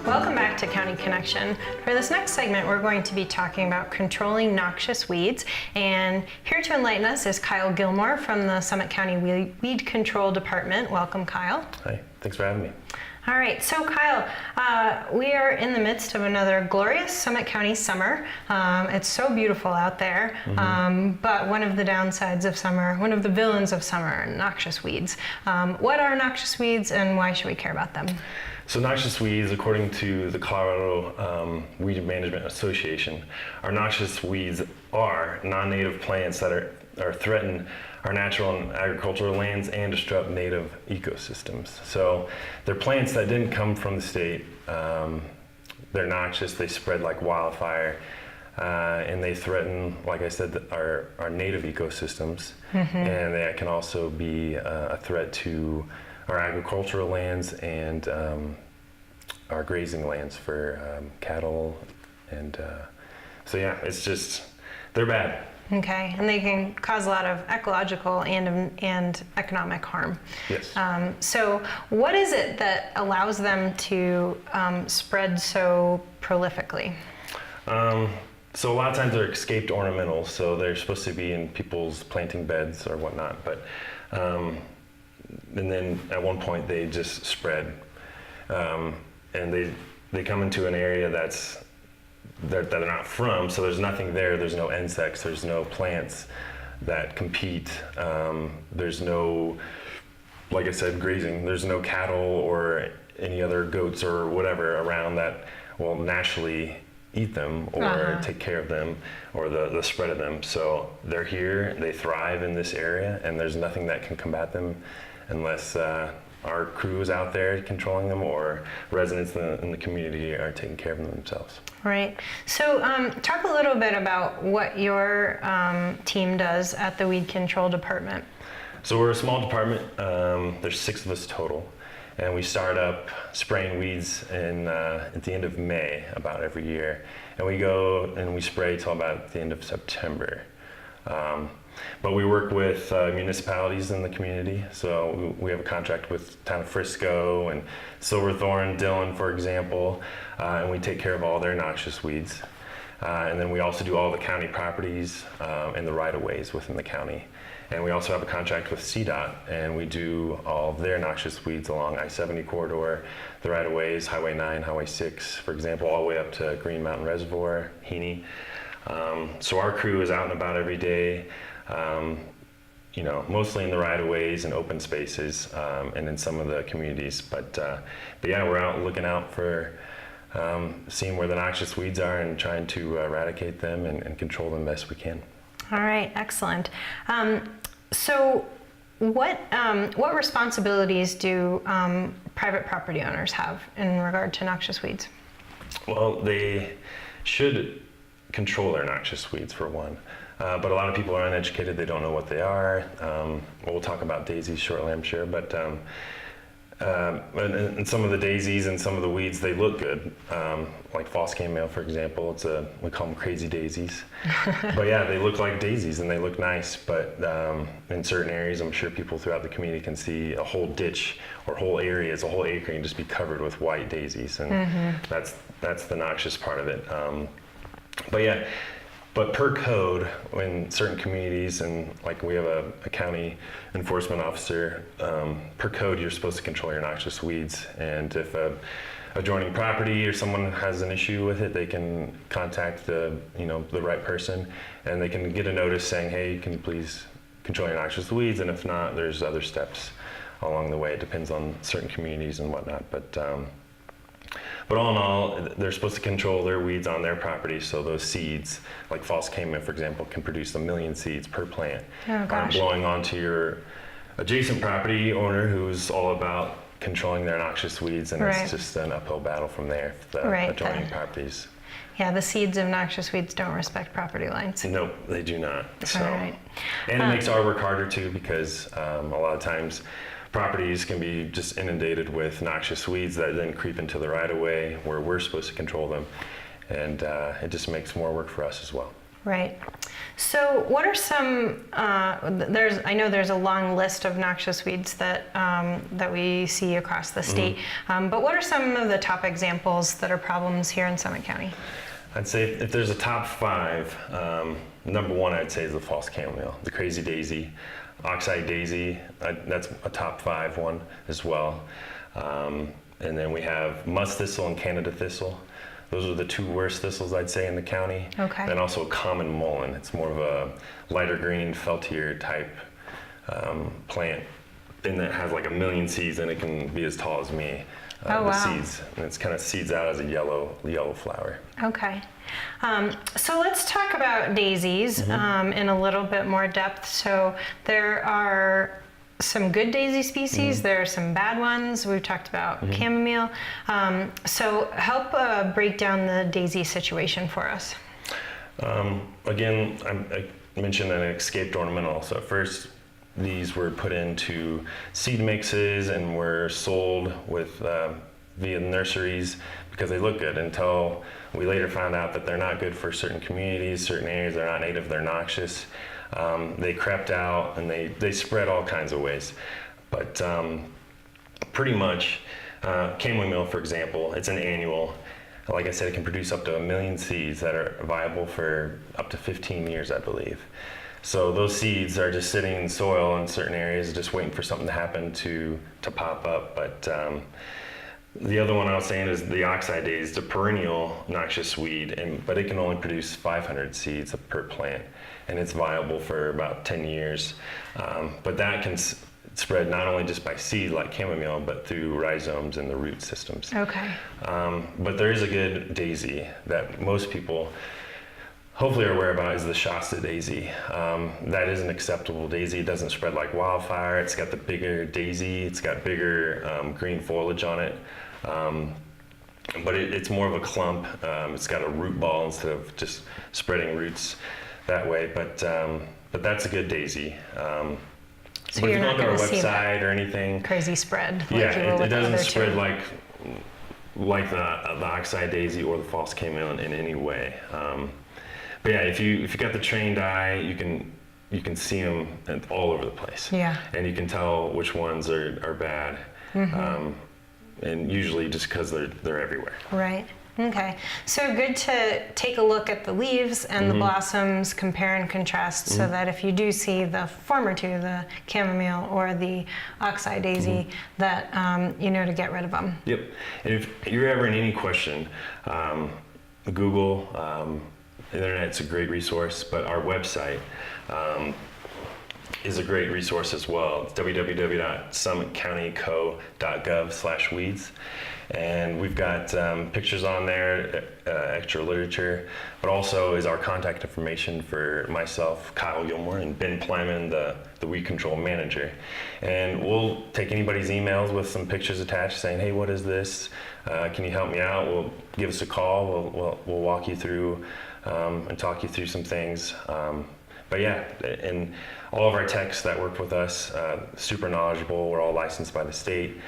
Welcome back to County Connection. For this next segment, we're going to be talking about controlling noxious weeds. And here to enlighten us is Kyle Gilmore from the Summit County Weed Control Department. Welcome, Kyle. Hi, thanks for having me. All right, so Kyle, we are in the midst of another glorious Summit County summer. It's so beautiful out there, but one of the downsides of summer, one of the villains of summer, are noxious weeds. What are noxious weeds and why should we care about them? So noxious weeds, according to the Colorado Weed Management Association, our noxious weeds are non-native plants that are threaten our natural and agricultural lands and disrupt native ecosystems. So they're plants that didn't come from the state. They're noxious, they spread like wildfire, and they threaten, like I said, our native ecosystems. And they can also be a threat to our agricultural lands and our grazing lands for cattle. And so yeah, it's just, they're bad. Okay, and they can cause a lot of ecological and economic harm. Yes. So what is it that allows them to spread so prolifically? So a lot of times they're escaped ornamentals, so they're supposed to be in people's planting beds or whatnot, but and then at one point they just spread, and they come into an area that they're not from, so there's nothing there. There's no insects, there's no plants that compete, there's no, like I said, grazing, there's no cattle or any other goats or whatever around that will naturally eat them or take care of them or the spread of them. So they're here, they thrive in this area, and there's nothing that can combat them unless our crew is out there controlling them or residents in the community are taking care of them themselves. Right. So talk a little bit about what your team does at the Weed Control Department. So we're a small department. There's 6 of us total. And we start up spraying weeds at the end of May about every year. And we go and we spray till about the end of September. But we work with municipalities in the community. So we have a contract with Town of Frisco and Silverthorne, Dillon, for example, and we take care of all their noxious weeds. And then we also do all the county properties and the right-of-ways within the county. And we also have a contract with CDOT, and we do all of their noxious weeds along I-70 corridor, the right-of-ways, Highway 9, Highway 6, for example, all the way up to Green Mountain Reservoir, Heaney. So our crew is out and about every day, mostly in the right-of-ways and open spaces, and in some of the communities. But yeah, we're out looking out for seeing where the noxious weeds are and trying to eradicate them and control them best we can. All right, excellent. So what responsibilities do private property owners have in regard to noxious weeds? Well, they should control their noxious weeds for one. But a lot of people are uneducated, they don't know what they are. We'll talk about daisies shortly, I'm sure, but and some of the daisies and some of the weeds, they look good. Like false cameo, for example, we call them crazy daisies. But yeah, they look like daisies and they look nice, but in certain areas, I'm sure people throughout the community can see a whole ditch or whole areas, a whole acre can just be covered with white daisies, and that's the noxious part of it. But yeah, but per code, in certain communities, and like we have a county enforcement officer, per code you're supposed to control your noxious weeds. And if a adjoining property or someone has an issue with it, they can contact the right person, and they can get a notice saying, hey, can you please control your noxious weeds? And if not, there's other steps along the way. It depends on certain communities and whatnot. But all in all, they're supposed to control their weeds on their property, so those seeds, like false caiman, for example, can produce 1 million seeds per plant. Oh, gosh. Blowing onto your adjacent property owner who's all about controlling their noxious weeds, and it's just an uphill battle from there, the adjoining properties. Yeah, the seeds of noxious weeds don't respect property lines. Nope, they do not. So, all right. And it makes our work harder too, because a lot of times properties can be just inundated with noxious weeds that then creep into the right-of-way where we're supposed to control them, and it just makes more work for us as well. Right. So, what are some? I know there's a long list of noxious weeds that we see across the state. But what are some of the top examples that are problems here in Summit County? I'd say if there's a top 5, number 1 I'd say is the false chamomile, the crazy daisy, oxeye daisy. That's a top 5 one as well. And then we have musk thistle and Canada thistle. Those are the 2 worst thistles I'd say in the county. Okay. And also common mullein. It's more of a lighter green feltier type plant, and that has like 1 million seeds, and it can be as tall as me. Oh, wow. Seeds, and it's kind of seeds out as a yellow flower. Okay. So let's talk about daisies in a little bit more depth. So there are some good daisy species. There are some bad ones. We've talked about chamomile. So help break down the daisy situation for us. Again, I mentioned an escaped ornamental. So at first, these were put into seed mixes and were sold with via nurseries because they look good, until we later found out that they're not good for certain communities, certain areas. They're not native, they're noxious. They crept out and they spread all kinds of ways. But pretty much, chamomile, for example, it's an annual. Like I said, it can produce up to 1 million seeds that are viable for up to 15 years, I believe. So those seeds are just sitting in soil in certain areas, just waiting for something to happen to pop up. But the other one I was saying is the oxeye daisy. It's a perennial noxious weed, but it can only produce 500 seeds per plant, and it's viable for about 10 years. But that can spread not only just by seed like chamomile, but through rhizomes and the root systems. Okay. But there is a good daisy that most people hopefully are aware about, is the Shasta daisy. That is an acceptable daisy. It doesn't spread like wildfire. It's got the bigger daisy. It's got bigger green foliage on it. But it's more of a clump. It's got a root ball instead of just spreading roots that way. But that's a good daisy. So but you're if you not go to our going to see website or anything, crazy spread. Like yeah, it doesn't spread 2. like the oxeye daisy or the false chamomile in any way. But yeah, if you got the trained eye, you can see them all over the place. Yeah. And you can tell which ones are bad. And usually just because they're everywhere. Right. Okay. So good to take a look at the leaves and the blossoms, compare and contrast, so that if you do see the former 2, the chamomile or the oxeye daisy, that you know to get rid of them. Yep. And if you're ever in any question, Google, the internet's a great resource, but our website is a great resource as well. It's www.summitcountyco.gov/weeds. And we've got pictures on there, extra literature, but also is our contact information for myself, Kyle Gilmore, and Ben Plyman, the weed control manager. And we'll take anybody's emails with some pictures attached saying, hey, what is this? Can you help me out? We'll give us a call. We'll walk you through and talk you through some things. But yeah, and all of our techs that work with us, super knowledgeable. We're all licensed by the state.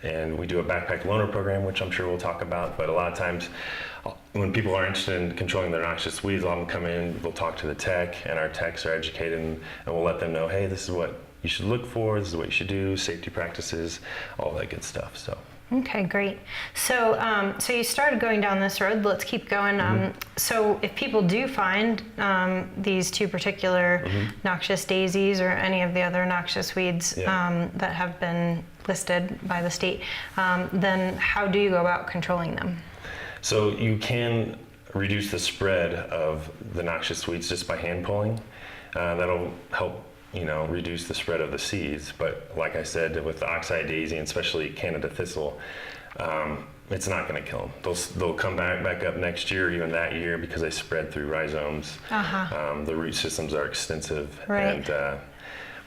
And we do a backpack loaner program, which I'm sure we'll talk about. But a lot of times when people are interested in controlling their noxious weeds, a lot of them come in, we'll talk to the tech, and our techs are educated, and we'll let them know, hey, this is what you should look for, this is what you should do, safety practices, all that good stuff. So. Okay, great. So, so you started going down this road. Let's keep going. So, if people do find these 2 particular noxious daisies or any of the other noxious weeds that have been listed by the state, then how do you go about controlling them? So you can reduce the spread of the noxious weeds just by hand pulling. That'll help, reduce the spread of the seeds. But like I said, with the oxeye daisy, and especially Canada thistle, it's not going to kill them. They'll come back up next year, or even that year, because they spread through rhizomes. The root systems are extensive. Right. And,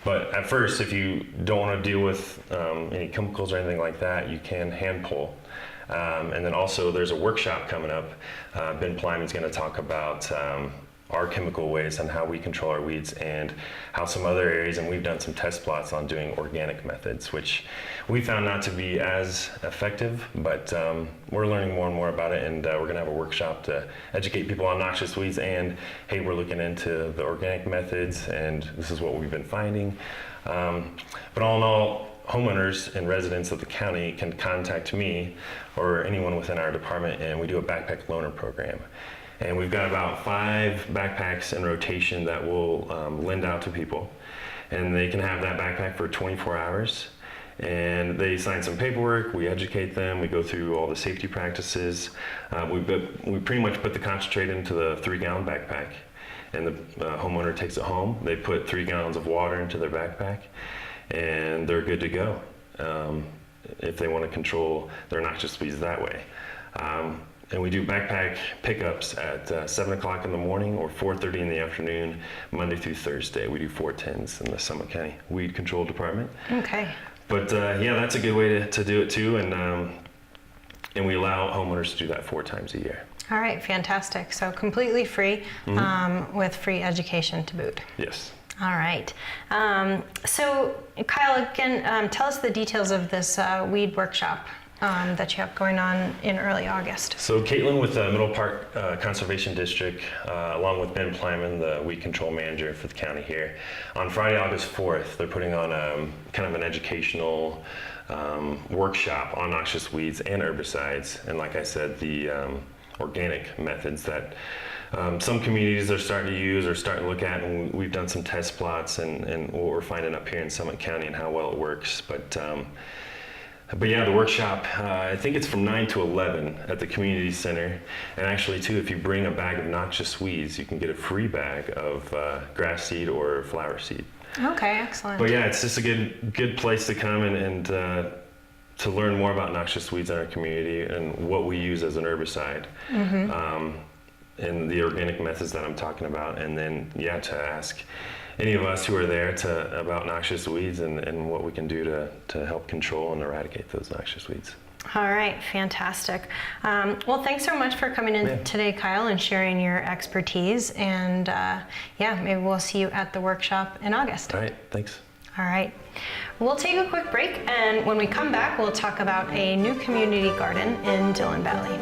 but at first, if you don't want to deal with any chemicals or anything like that, you can hand pull. And then also there's a workshop coming up. Ben Plyman's going to talk about our chemical ways and how we control our weeds, and how some other areas, and we've done some test plots on doing organic methods, which we found not to be as effective, but we're learning more and more about it, and we're gonna have a workshop to educate people on noxious weeds, and hey, we're looking into the organic methods, and this is what we've been finding. But all in all, homeowners and residents of the county can contact me or anyone within our department, and we do a backpack loaner program. And we've got about 5 backpacks in rotation that we'll lend out to people. And they can have that backpack for 24 hours. And they sign some paperwork, we educate them, we go through all the safety practices. We pretty much put the concentrate into the 3-gallon backpack. And the homeowner takes it home. They put 3 gallons of water into their backpack, and they're good to go if they want to control their noxious weeds that way. And we do backpack pickups at 7 o'clock in the morning or 4:30 in the afternoon, Monday through Thursday. We do 410s in the Summit County Weed Control Department. Okay. But yeah, that's a good way to do it too, and we allow homeowners to do that 4 times a year. All right, fantastic. So completely free, with free education to boot. Yes. All right. So Kyle, again, tell us the details of this weed workshop that you have going on in early August. So Caitlin with the Middle Park Conservation District, along with Ben Plyman, the weed control manager for the county here, on Friday, August 4th, they're putting on kind of an educational workshop on noxious weeds and herbicides. And like I said, the organic methods that some communities are starting to use or starting to look at, and we've done some test plots and what we're finding up here in Summit County and how well it works. But yeah, the workshop, I think it's from 9 to 11 at the community center. And actually too, if you bring a bag of noxious weeds, you can get a free bag of grass seed or flower seed. Okay, excellent. But yeah, it's just a good place to come and to learn more about noxious weeds in our community and what we use as an herbicide. And the organic methods that I'm talking about, and then yeah, to ask any of us who are there about noxious weeds and what we can do to help control and eradicate those noxious weeds. All right, fantastic. Well, thanks so much for coming in today, Kyle, and sharing your expertise. And yeah, maybe we'll see you at the workshop in August. All right, thanks. All right. We'll take a quick break, and when we come back, we'll talk about a new community garden in Dillon Valley.